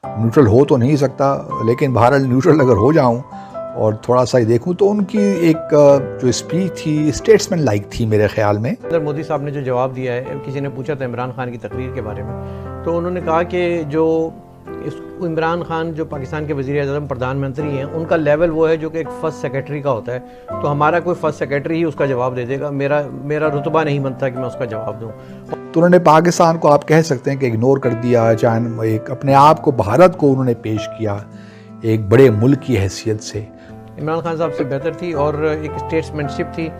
Neutral हो तो नहीं सकता, लेकिन बहरहाल न्यूट्रल अगर हो जाऊं और थोड़ा सा ही देखूं तो उनकी एक जो स्पीच थी स्टेट्समैन लाइक थी मेरे ख्याल में। नरेंद्र मोदी साहब ने जो जवाब दिया है, किसी ने पूछा था इमरान खान की तकरीर के बारे में, तो उन्होंने कहा कि जो इमरान खान जो पाकिस्तान के वज़ीर-ए-आज़म प्रधानमंत्री हैं, उनका लेवल वो है जो कि एक फ़र्स्ट सेक्रेटरी का होता है, तो हमारा कोई फ़र्स्ट सेक्रेटरी ही उसका जवाब दे देगा, मेरा रुतबा नहीं बनता कि मैं उसका जवाब दूँ। तो उन्होंने पाकिस्तान को आप कह सकते हैं कि इग्नोर कर दिया, चाहे एक अपने आप को भारत को उन्होंने पेश किया एक बड़े मुल्क की हैसियत से। इमरान खान साहब से बेहतर थी और एक स्टेट्समैनशिप थी।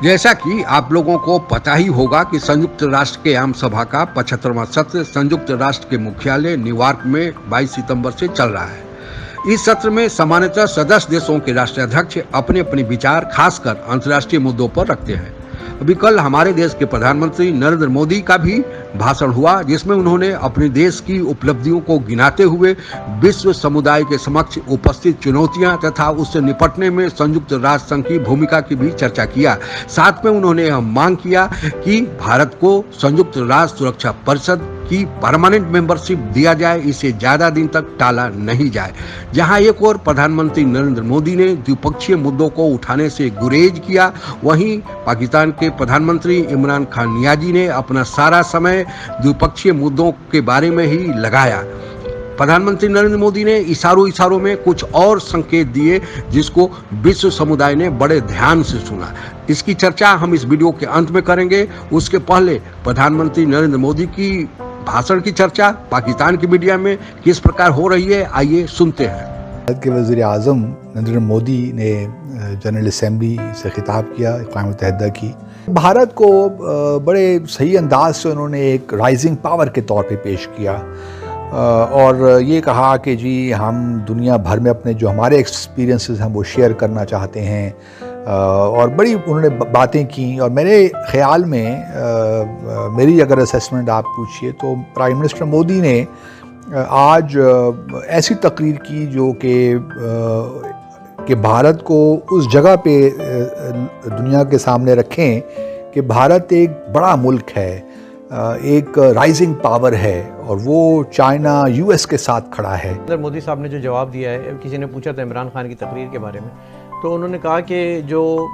जैसा कि आप लोगों को पता ही होगा कि संयुक्त राष्ट्र के आम सभा का 75वां सत्र संयुक्त राष्ट्र के मुख्यालय न्यूयॉर्क में 22 सितंबर से चल रहा है। इस सत्र में सामान्यतः सदस्य देशों के राष्ट्राध्यक्ष अपने अपने विचार खासकर अंतर्राष्ट्रीय मुद्दों पर रखते हैं। अभी कल हमारे देश के प्रधानमंत्री नरेंद्र मोदी का भी भाषण हुआ, जिसमें उन्होंने अपने देश की उपलब्धियों को गिनाते हुए विश्व समुदाय के समक्ष उपस्थित चुनौतियां तथा उससे निपटने में संयुक्त राष्ट्र संघ की भूमिका की भी चर्चा किया। साथ में उन्होंने यह मांग किया कि भारत को संयुक्त राष्ट्र सुरक्षा परिषद की परमानेंट मेंबरशिप दिया जाए, इसे ज्यादा दिन तक टाला नहीं जाए। जहां एक और प्रधानमंत्री नरेंद्र मोदी ने द्विपक्षीय मुद्दों को उठाने से गुरेज किया, वहीं पाकिस्तान के प्रधानमंत्री इमरान खान नियाजी ने अपना सारा समय द्विपक्षीय मुद्दों के बारे में ही लगाया। प्रधानमंत्री नरेंद्र मोदी ने इशारों में कुछ और संकेत दिए, जिसको विश्व समुदाय ने बड़े ध्यान से सुना। इसकी चर्चा हम इस वीडियो के अंत में करेंगे। उसके पहले प्रधानमंत्री नरेंद्र मोदी की भाषण की चर्चा पाकिस्तान की मीडिया में किस प्रकार हो रही है, आइए सुनते हैं। भारत के वज़ीर-ए-आज़म नरेंद्र मोदी ने जनरल असेंबली से खिताब किया, अक़वाम मुत्तहिदा की। भारत को बड़े सही अंदाज से उन्होंने एक राइजिंग पावर के तौर पे पेश किया और ये कहा कि जी हम दुनिया भर में अपने जो हमारे एक्सपीरियंसेस हैं वो शेयर करना चाहते हैं और बड़ी उन्होंने बातें की। और मेरे ख़्याल में मेरी अगर असेसमेंट आप पूछिए तो प्राइम मिनिस्टर मोदी ने आज ऐसी तकरीर की जो कि भारत को उस जगह पे दुनिया के सामने रखें कि भारत एक बड़ा मुल्क है, एक राइजिंग पावर है और वो चाइना यूएस के साथ खड़ा है। नरेंद्र मोदी साहब ने जो जवाब दिया है, किसी ने पूछा था इमरान खान की तकरीर के बारे में, तो उन्होंने कहा कि जो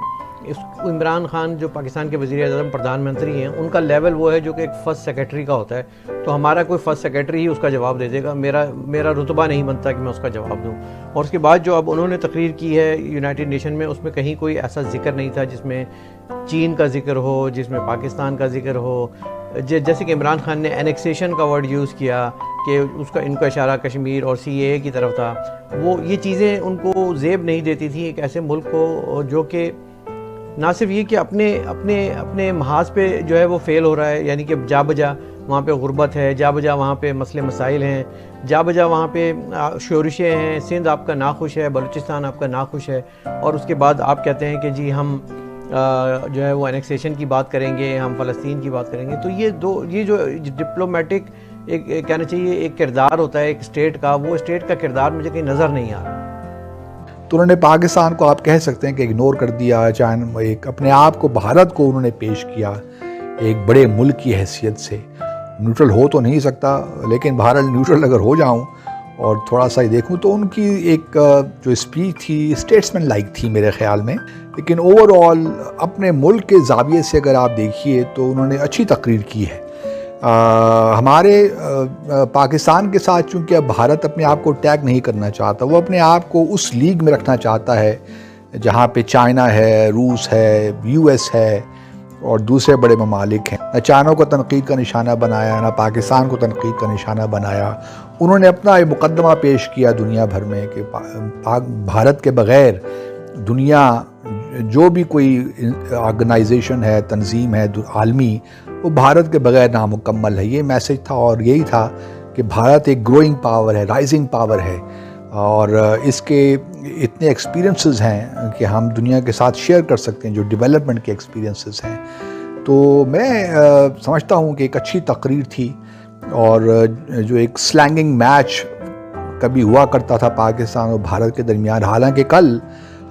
इमरान खान जो पाकिस्तान के वज़ीर-ए-आज़म प्रधानमंत्री हैं, उनका लेवल वो है जो कि एक फ़र्स्ट सेक्रेटरी का होता है, तो हमारा कोई फ़र्स्ट सेक्रेटरी ही उसका जवाब दे देगा, मेरा रुतबा नहीं बनता कि मैं उसका जवाब दूँ। और उसके बाद जो अब उन्होंने तकरीर की है यूनाइटेड नेशन में, उसमें कहीं कोई ऐसा जिक्र नहीं था जिसमें चीन का जिक्र हो, जिसमें पाकिस्तान का जिक्र हो। जैसे कि इमरान खान ने एनेक्सेशन का वर्ड यूज़ किया कि उसका इनका इशारा कश्मीर और सीएए की तरफ था, वो ये चीज़ें उनको ज़ेब नहीं देती थी एक ऐसे मुल्क को जो कि ना सिर्फ ये कि अपने महाज पे जो है वो फेल हो रहा है, यानी कि जा बजा वहाँ पे गुर्बत है, जा बजा वहाँ पे मसले मसाइल हैं, जा बजा वहाँ पे शोरिशें हैं, सिंध आपका नाखुश है, बलूचिस्तान आपका नाखुश है, और उसके बाद आप कहते हैं कि जी हम जो है वो एनेक्सेशन की बात करेंगे, हम फ़लस्तीन की बात करेंगे। तो ये जो डिप्लोमेटिक एक कहना चाहिए एक किरदार होता है एक स्टेट का, वो स्टेट का किरदार मुझे कहीं नज़र नहीं आ रहा। तो उन्होंने पाकिस्तान को आप कह सकते हैं कि इग्नोर कर दिया, चाहे एक अपने आप को भारत को उन्होंने पेश किया एक बड़े मुल्क की हैसियत से। न्यूट्रल हो तो नहीं सकता, लेकिन बहरहाल न्यूट्रल अगर हो जाऊं और थोड़ा सा ही देखूं तो उनकी एक जो स्पीच थी स्टेट्समैन लाइक थी मेरे ख्याल में। लेकिन ओवरऑल अपने मुल्क के ज़ाविये से अगर आप देखिए तो उन्होंने अच्छी तकरीर की है। हमारे पाकिस्तान के साथ चूँकि अब भारत अपने आप को टैग नहीं करना चाहता, वो अपने आप को उस लीग में रखना चाहता है जहाँ पे चाइना है, रूस है, यूएस है और दूसरे बड़े ममालिक हैं। न चाइना को तनकीद का निशाना बनाया, न पाकिस्तान को तनकीद का निशाना बनाया। उन्होंने अपना एक मुकदमा पेश किया दुनिया भर में कि भारत के बग़ैर दुनिया जो भी कोई ऑर्गेनाइजेशन है, तंजीम है आलमी, वो भारत के बग़ैर नामुकम्मल है। ये मैसेज था और यही था कि भारत एक ग्रोइंग पावर है, राइजिंग पावर है और इसके इतने एक्सपीरियंसेस हैं कि हम दुनिया के साथ शेयर कर सकते हैं, जो डेवलपमेंट के एक्सपीरियंसेस हैं। तो मैं समझता हूँ कि एक अच्छी तकरीर थी और जो एक स्लैंगिंग मैच कभी हुआ करता था पाकिस्तान और भारत के दरमियान, हालांकि कल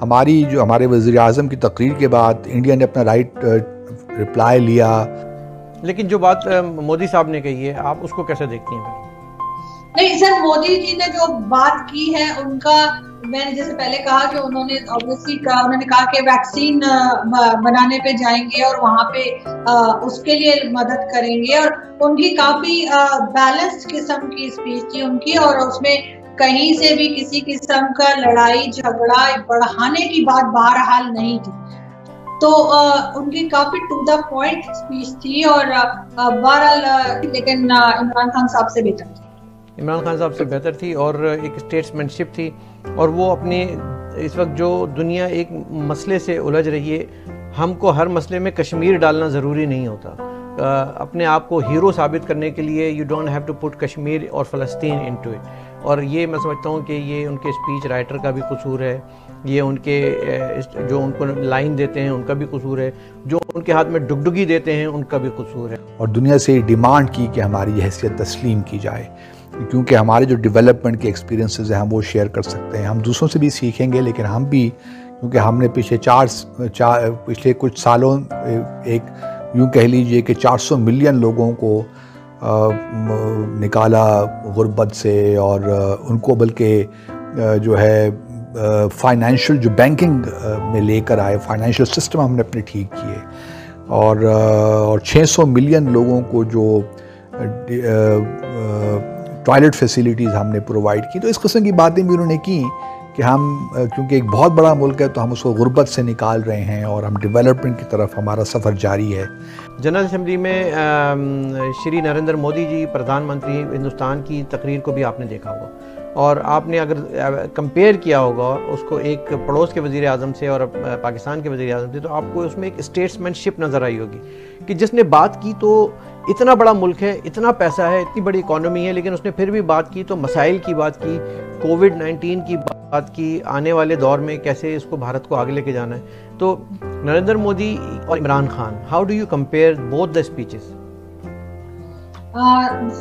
हमारी जो हमारे वज़ीर आज़म की तकरीर के बाद इंडिया ने अपना राइट रिप्लाई लिया। लेकिन जो बात मोदी साहब ने कही है, आप उसको कैसे देखती हैं? नहीं सर, मोदी जी ने जो बात की है उनका, मैंने जैसे पहले कहा कि उन्होंने ऑब्वियसली उन्होंने कहा कि वैक्सीन बनाने पे जाएंगे और वहां पे उसके लिए मदद करेंगे, और उनकी काफी बैलेंस्ड किस्म की स्पीच थी उनकी, और उसमें कहीं से भी किसी किस्म का लड़ाई झगड़ा बढ़ाने की बात बहरहाल नहीं थी। तो उनकी काफी टू द पॉइंट स्पीच थी, और बहरहाल लेकिन इमरान खान साहब से बेहतर थी। इमरान खान साहब से बेहतर थी और एक स्टेट्समैनशिप थी, और वो अपने इस वक्त जो दुनिया एक मसले से उलझ रही है, हमको हर मसले में कश्मीर डालना ज़रूरी नहीं होता। अपने आप को हीरो साबित करने के लिए you don't have to put Kashmir और फ़लस्तीन इनटू इट। और ये मैं समझता हूँ कि ये उनके स्पीच राइटर का भी कसूर है, ये उनके जो उनको लाइन देते हैं उनका भी कसूर है, जो उनके हाथ में डुगडुगी देते हैं उनका भी कसूर है। और दुनिया से डिमांड की कि हमारी हैसियत तस्लीम की जाए, क्योंकि हमारे जो डेवलपमेंट के एक्सपीरियंसेस हैं हम वो शेयर कर सकते हैं, हम दूसरों से भी सीखेंगे, लेकिन हम भी, क्योंकि हमने पिछले कुछ सालों एक यूँ कह लीजिए कि 400 मिलियन लोगों को निकाला गुर्बत से, और उनको बल्कि जो है फाइनेंशियल जो बैंकिंग में लेकर आए, फाइनेंशियल सिस्टम हमने अपने ठीक किए, और 600 मिलियन लोगों को जो टॉयलेट फैसिलिटीज़ हमने प्रोवाइड की। तो इस किस्म की बातें भी उन्होंने की कि हम, क्योंकि एक बहुत बड़ा मुल्क है तो हम उसको गुर्बत से निकाल रहे हैं और हम डेवलपमेंट की तरफ हमारा सफ़र जारी है। जनरल असेंबली में श्री नरेंद्र मोदी जी प्रधानमंत्री हिंदुस्तान की तकरीर को भी आपने देखा होगा, और आपने अगर कंपेयर किया होगा उसको एक पड़ोस के वज़ीर आज़म से और पाकिस्तान के वज़ीर आज़म से, तो आपको उसमें एक स्टेट्समैनशिप नज़र आई होगी कि जिसने बात की तो इतना बड़ा मुल्क है, इतना पैसा है, इतनी बड़ी इकॉनमी है, लेकिन उसने फिर भी बात की तो मसाइल की बात की, कोविड-19 की बात की, आने वाले दौर में कैसे इसको भारत को आगे लेके जाना है। तो नरेंद्र मोदी और Imran Khan, how do you compare both the speeches?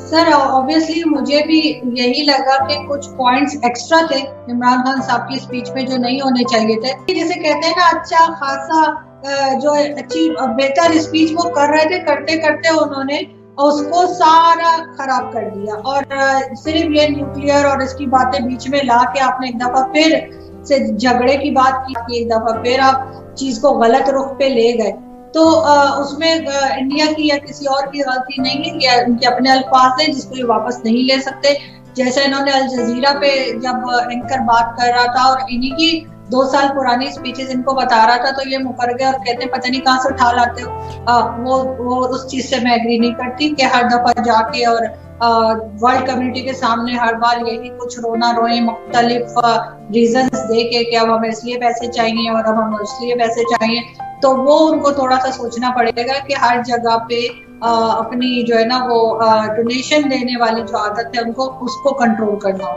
Sir obviously मुझे भी यही लगा कि कुछ पॉइंट्स एक्स्ट्रा थे इमरान खान साहब की स्पीच में जो नहीं होने चाहिए थे। जैसे कहते हैं ना, अच्छा खासा जो अच्छी बेहतर स्पीच वो कर रहे थे, करते करते उन्होंने उसको सारा खराब कर दिया, और सिर्फ ये न्यूक्लियर और इसकी बातें बीच में ला के आपने एक दफा फिर से झगड़े की बात की, एक दफा फिर आप चीज को गलत रुख पे ले गए। तो उसमें इंडिया की या किसी और की गलती नहीं है, या उनके अपने अल्फाज हैं जिसको ये वापस नहीं ले सकते। जैसे इन्होंने अल जजीरा पे जब एंकर बात कर रहा था और इन्हीं की 2 साल पुरानी स्पीचेस इनको बता रहा था, तो ये मुकर गए और कहते हैं पता नहीं कहाँ से उठा लाते हो। वो उस चीज से मैं एग्री नहीं करती कि हर दफा जाके और वर्ल्ड कम्युनिटी के सामने हर बार यही कुछ रोना रोए, मुख्तलिफ रीजंस दे के कि अब हमें इसलिए पैसे चाहिए और अब हमें इसलिए पैसे चाहिए। तो वो उनको थोड़ा सा सोचना पड़ेगा कि हर जगह पे अपनी जो है ना वो डोनेशन देने वाली जो आदत है उनको उसको कंट्रोल करना हो।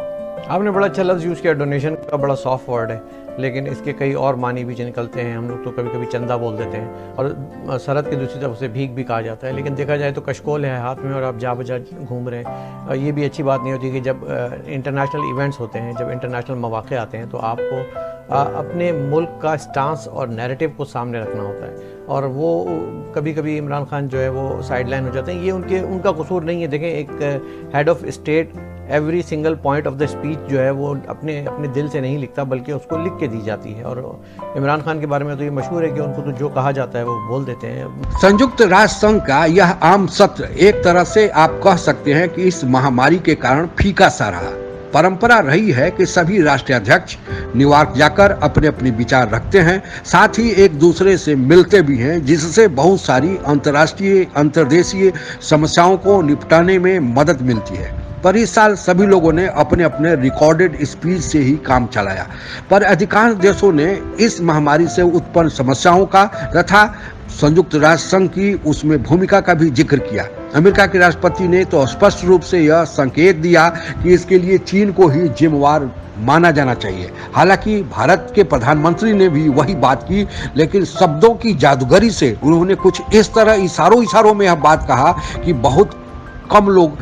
आपने बड़ा अच्छा लफ्ज़ यूज़ किया, डोनेशन का बड़ा सॉफ्ट वर्ड है, लेकिन इसके कई और मानी भी निकलते हैं। हम लोग तो कभी कभी चंदा बोल देते हैं, और सरहद की दूसरी तरफ उसे भीख भी कहा जाता है, लेकिन देखा जाए तो कशकोल है हाथ में और आप जा बजा घूम रहे हैं। ये भी अच्छी बात नहीं होती कि जब इंटरनेशनल इवेंट्स होते हैं, जब इंटरनेशनल मौक़े आते हैं, तो आपको अपने मुल्क का स्टांस और नैरेटिव को सामने रखना होता है, और वो कभी कभी इमरान खान जो है वो साइडलाइन हो जाते हैं। ये उनका कसूर नहीं है। देखें, एक head of state every single point of the speech जो है वो अपने दिल से नहीं लिखता, बल्कि उसको लिख के दी जाती है। और इमरान खान के बारे में तो ये मशहूर है कि उनको तो जो कहा जाता है वो बोल देते हैं। संयुक्त राष्ट्र संघ का यह आम सत्र एक तरह से आप कह सकते हैं कि इस महामारी के कारण फीका सा रहा। परंपरा रही है कि सभी राष्ट्राध्यक्ष न्यूयॉर्क जाकर अपने अपने विचार रखते हैं, साथ ही एक दूसरे से मिलते भी हैं, जिससे बहुत सारी अंतर्राष्ट्रीय अंतर्देशीय समस्याओं को निपटाने में मदद मिलती है। पर इस साल सभी लोगों ने अपने अपने रिकॉर्डेड स्पीच से ही काम चलाया, पर अधिकांश देशों ने इस महामारी से उत्पन्न समस्याओं का तथा संयुक्त राष्ट्र संघ की उसमें भूमिका का भी जिक्र किया। अमेरिका के राष्ट्रपति ने तो स्पष्ट रूप से यह संकेत दिया कि इसके लिए चीन को ही जिम्मेवार माना जाना चाहिए। हालांकि भारत के प्रधानमंत्री ने भी वही बात की, लेकिन शब्दों की जादूगरी से उन्होंने कुछ इस तरह इशारों में यह बात कहा कि बहुत कम लोग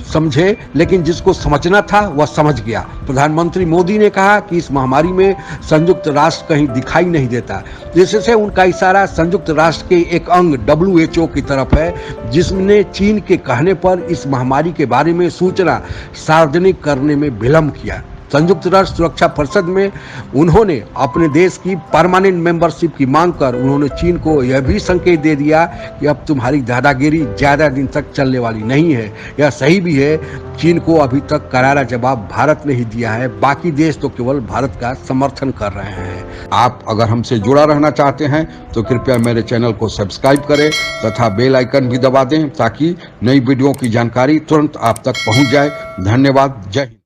समझे, लेकिन जिसको समझना था वह समझ गया। प्रधानमंत्री मोदी ने कहा कि इस महामारी में संयुक्त राष्ट्र कहीं दिखाई नहीं देता, जिससे उनका इशारा संयुक्त राष्ट्र के एक अंग WHO की तरफ है, जिसने चीन के कहने पर इस महामारी के बारे में सूचना सार्वजनिक करने में विलंब किया। संयुक्त राष्ट्र सुरक्षा परिषद में उन्होंने अपने देश की परमानेंट मेंबरशिप की मांग कर उन्होंने चीन को यह भी संकेत दे दिया कि अब तुम्हारी दादागिरी ज्यादा दिन तक चलने वाली नहीं है। यह सही भी है, चीन को अभी तक करारा जवाब भारत ने ही दिया है, बाकी देश तो केवल भारत का समर्थन कर रहे हैं। आप अगर हमसे जुड़ा रहना चाहते हैं तो कृपया मेरे चैनल को सब्सक्राइब करें तथा बेल आइकन भी दबा दें ताकि नई वीडियो की जानकारी तुरंत आप तक पहुंच जाए। धन्यवाद। जय हिंद।